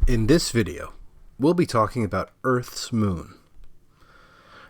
In this video, we'll be talking about Earth's moon.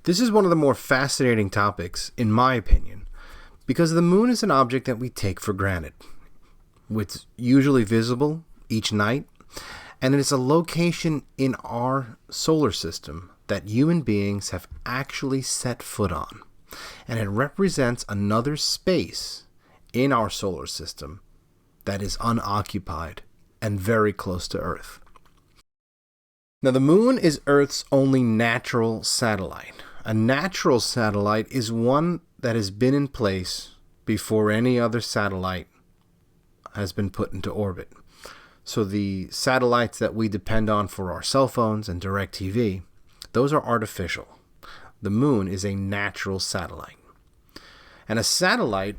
This is one of the more fascinating topics, in my opinion, because the moon is an object that we take for granted. It's usually visible each night, and it is a location in our solar system that human beings have actually set foot on, and it represents another space in our solar system that is unoccupied and very close to Earth. Now, the moon is Earth's only natural satellite. A natural satellite is one that has been in place before any other satellite has been put into orbit. So the satellites that we depend on for our cell phones and DirecTV, those are artificial. The moon is a natural satellite. And a satellite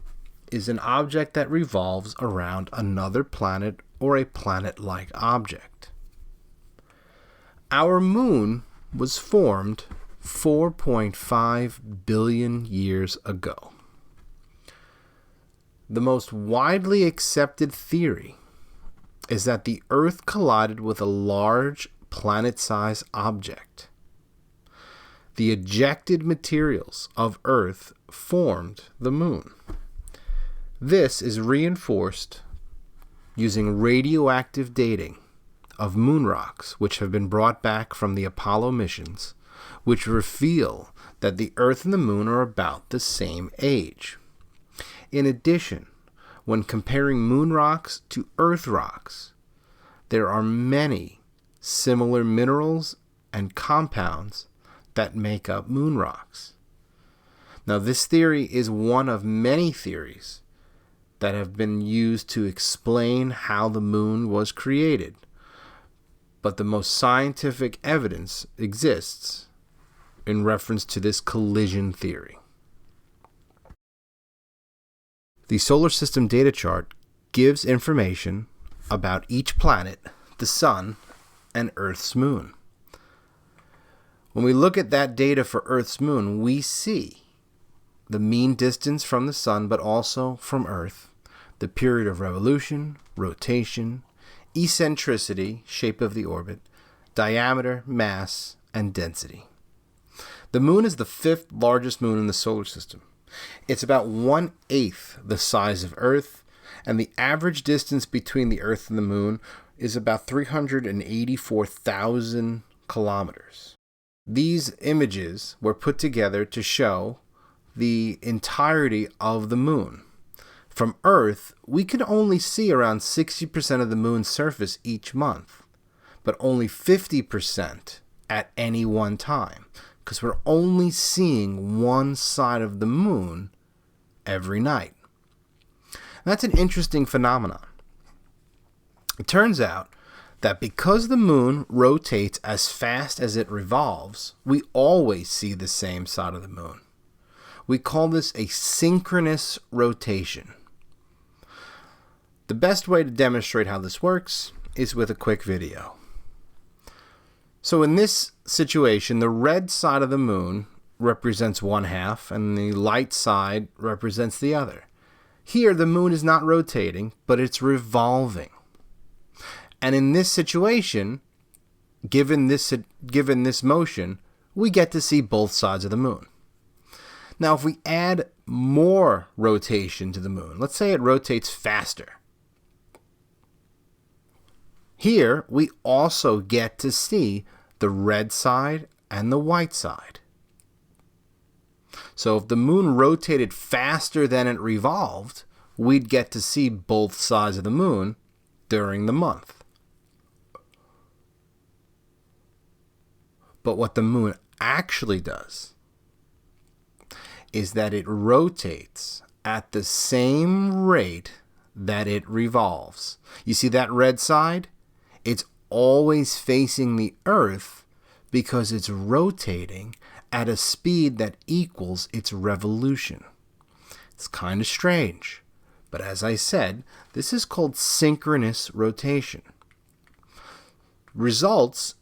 is an object that revolves around another planet or a planet-like object. Our moon was formed 4.5 billion years ago. The most widely accepted theory is that the Earth collided with a large planet-sized object. The ejected materials of Earth formed the moon. This is reinforced using radioactive dating of moon rocks which have been brought back from the Apollo missions, which reveal that the Earth and the moon are about the same age. In addition, when comparing moon rocks to Earth rocks, there are many similar minerals and compounds that make up moon rocks. Now, this theory is one of many theories that have been used to explain how the moon was created. But the most scientific evidence exists in reference to this collision theory. The solar system data chart gives information about each planet, the sun, and Earth's moon. When we look at that data for Earth's moon, we see the mean distance from the sun, but also from Earth, the period of revolution, rotation, eccentricity, shape of the orbit, diameter, mass, and density. The moon is the fifth largest moon in the solar system. It's about 1/8 the size of Earth, and the average distance between the Earth and the moon is about 384,000 kilometers. These images were put together to show the entirety of the moon. From Earth, we can only see around 60% of the moon's surface each month, but only 50% at any one time, because we're only seeing one side of the moon every night. That's an interesting phenomenon. It turns out that because the moon rotates as fast as it revolves, we always see the same side of the moon. We call this a synchronous rotation. The best way to demonstrate how this works is with a quick video. So in this situation, the red side of the moon represents one half and the light side represents the other. Here, the moon is not rotating, but it's revolving. And in this situation, given this motion, we get to see both sides of the moon. Now, if we add more rotation to the moon, let's say it rotates faster. Here, we also get to see the red side and the white side. So if the moon rotated faster than it revolved, we'd get to see both sides of the moon during the month. But what the moon actually does is that it rotates at the same rate that it revolves. You see that red side? It's always facing the Earth because it's rotating at a speed that equals its revolution. It's kind of strange, but as I said, this is called synchronous rotation. Results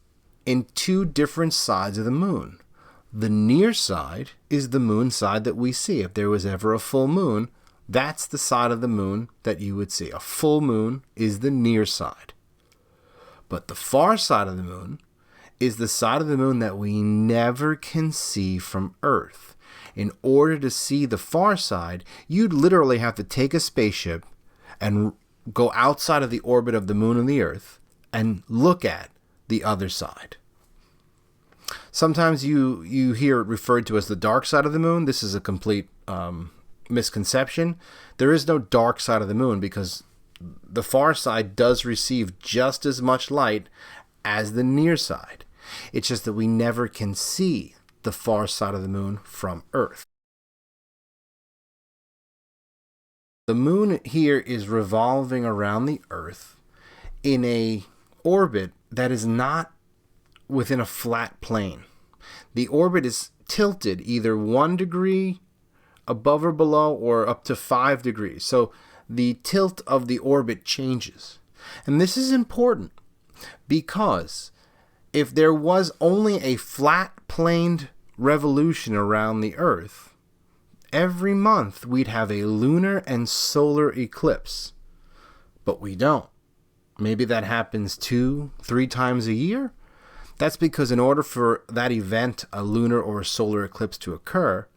in two different sides of the moon. The near side is the moon side that we see. If there was ever a full moon, that's the side of the moon that you would see. A full moon is the near side. But the far side of the moon is the side of the moon that we never can see from Earth. In order to see the far side, you'd literally have to take a spaceship and go outside of the orbit of the moon and the Earth and look at the other side. Sometimes you hear it referred to as the dark side of the moon. This is a complete misconception. There is no dark side of the moon because the far side does receive just as much light as the near side. It's just that we never can see the far side of the moon from Earth. The moon here is revolving around the Earth in a orbit that is not within a flat plane. The orbit is tilted either 1 degree above or below or up to 5 degrees. So the tilt of the orbit changes. And this is important because if there was only a flat-planed revolution around the Earth, every month we'd have a lunar and solar eclipse. But we don't. Maybe that happens 2-3 times a year. That's because in order for that event, a lunar or a solar eclipse, to occur,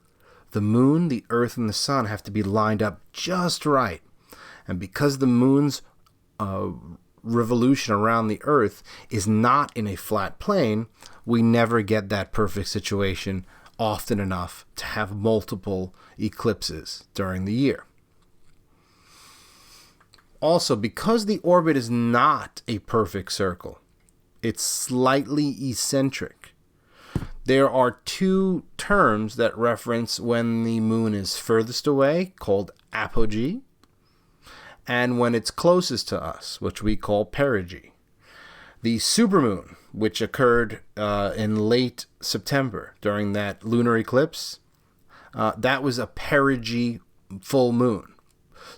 the moon, the Earth, and the sun have to be lined up just right. And because the moon's revolution around the Earth is not in a flat plane, we never get that perfect situation often enough to have multiple eclipses during the year. Also, because the orbit is not a perfect circle, it's slightly eccentric. There are 2 terms that reference when the moon is furthest away, called apogee, and when it's closest to us, which we call perigee. The supermoon, which occurred in late September during that lunar eclipse, that was a perigee full moon.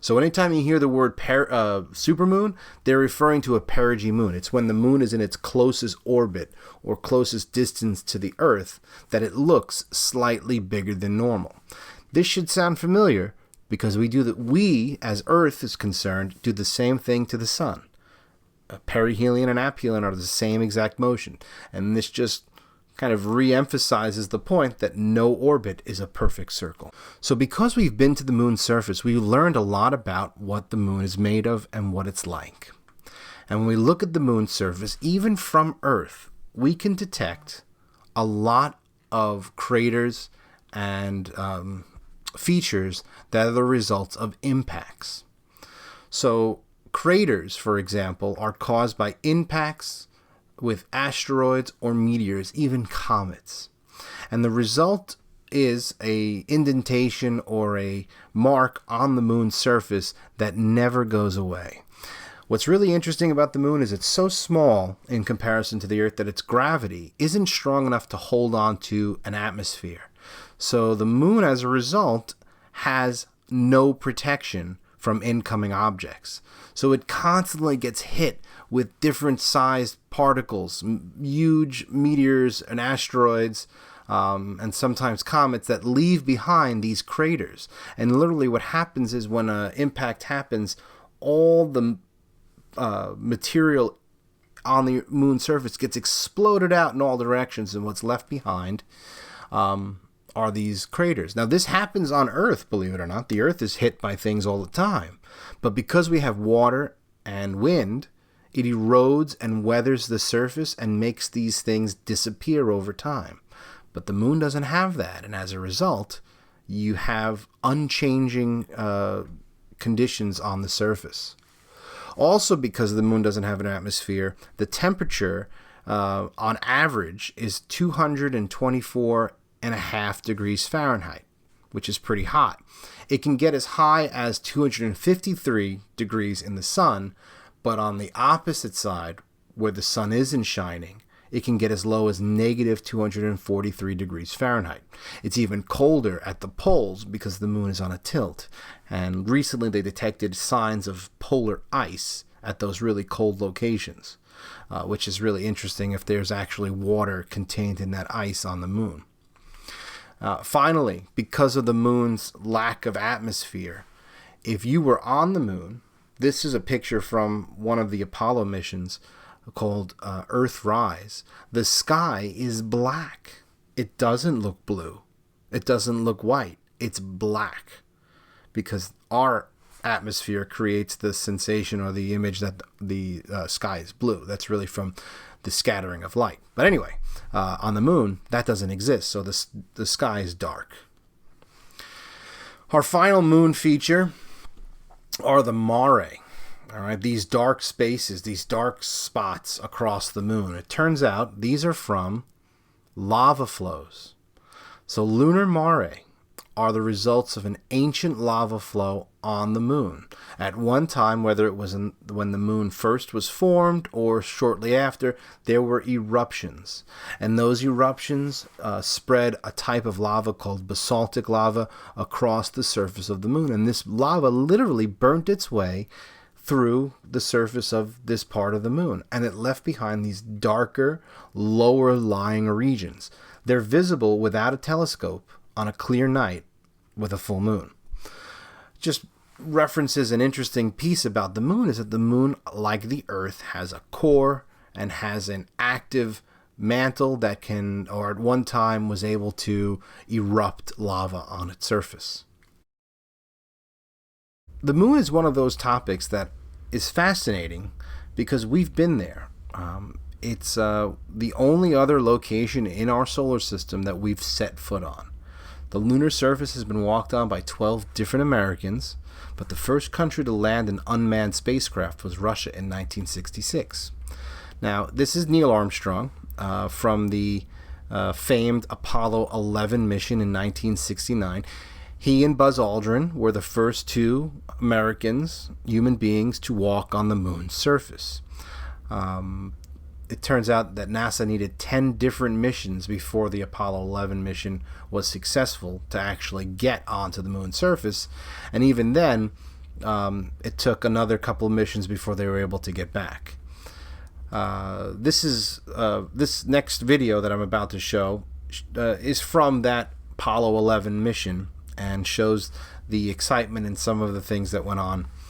So anytime you hear the word supermoon, they're referring to a perigee moon. It's when the moon is in its closest orbit or closest distance to the Earth that it looks slightly bigger than normal. This should sound familiar because we, as Earth is concerned, do the same thing to the sun. Perihelion and aphelion are the same exact motion. And this just kind of re-emphasizes the point that no orbit is a perfect circle. So because we've been to the moon's surface, we've learned a lot about what the moon is made of and what it's like. And when we look at the moon's surface, even from Earth, we can detect a lot of craters and features that are the results of impacts. So craters, for example, are caused by impacts with asteroids or meteors, even comets. And the result is a indentation or a mark on the moon's surface that never goes away. What's really interesting about the moon is it's so small in comparison to the Earth that its gravity isn't strong enough to hold on to an atmosphere. So the moon, as a result, has no protection from incoming objects. So it constantly gets hit with different sized particles, huge meteors and asteroids, and sometimes comets that leave behind these craters. And literally what happens is when an impact happens, all the material on the moon's surface gets exploded out in all directions, and what's left behind are these craters. Now, this happens on Earth, believe it or not. The Earth is hit by things all the time. But because we have water and wind, it erodes and weathers the surface and makes these things disappear over time. But the moon doesn't have that, and as a result, you have unchanging conditions on the surface. Also, because the moon doesn't have an atmosphere, the temperature on average is 224.5 degrees Fahrenheit, which is pretty hot. It can get as high as 253 degrees in the sun, but on the opposite side, where the sun isn't shining, it can get as low as negative 243 degrees Fahrenheit. It's even colder at the poles because the moon is on a tilt. And recently they detected signs of polar ice at those really cold locations, which is really interesting if there's actually water contained in that ice on the moon. Finally, because of the moon's lack of atmosphere, if you were on the moon, this is a picture from one of the Apollo missions, called Earthrise, the sky is black. It doesn't look blue. It doesn't look white. It's black, because our atmosphere creates the sensation or the image that the sky is blue. That's really from the scattering of light. But anyway, on the moon, that doesn't exist, so the sky is dark. Our final moon feature are the mare. All right, these dark spaces, these dark spots across the moon. It turns out these are from lava flows. So lunar mare are the results of an ancient lava flow on the moon. At one time, whether it was when the moon first was formed or shortly after, there were eruptions. And those eruptions spread a type of lava called basaltic lava across the surface of the moon. And this lava literally burnt its way through the surface of this part of the moon. And it left behind these darker, lower lying regions. They're visible without a telescope on a clear night with a full moon. Just references an interesting piece about the moon is that the moon, like the Earth, has a core and has an active mantle that can, or at one time was able to erupt lava on its surface. The moon is one of those topics that is fascinating because we've been there. It's the only other location in our solar system that we've set foot on. The lunar surface has been walked on by 12 different Americans, but the first country to land an unmanned spacecraft was Russia in 1966. Now, this is Neil Armstrong from the famed Apollo 11 mission in 1969. He and Buzz Aldrin were the first two Americans, human beings, to walk on the moon's surface. It turns out that NASA needed 10 different missions before the Apollo 11 mission was successful to actually get onto the moon's surface. And even then, it took another couple of missions before they were able to get back. This next video that I'm about to show is from that Apollo 11 mission and shows the excitement and some of the things that went on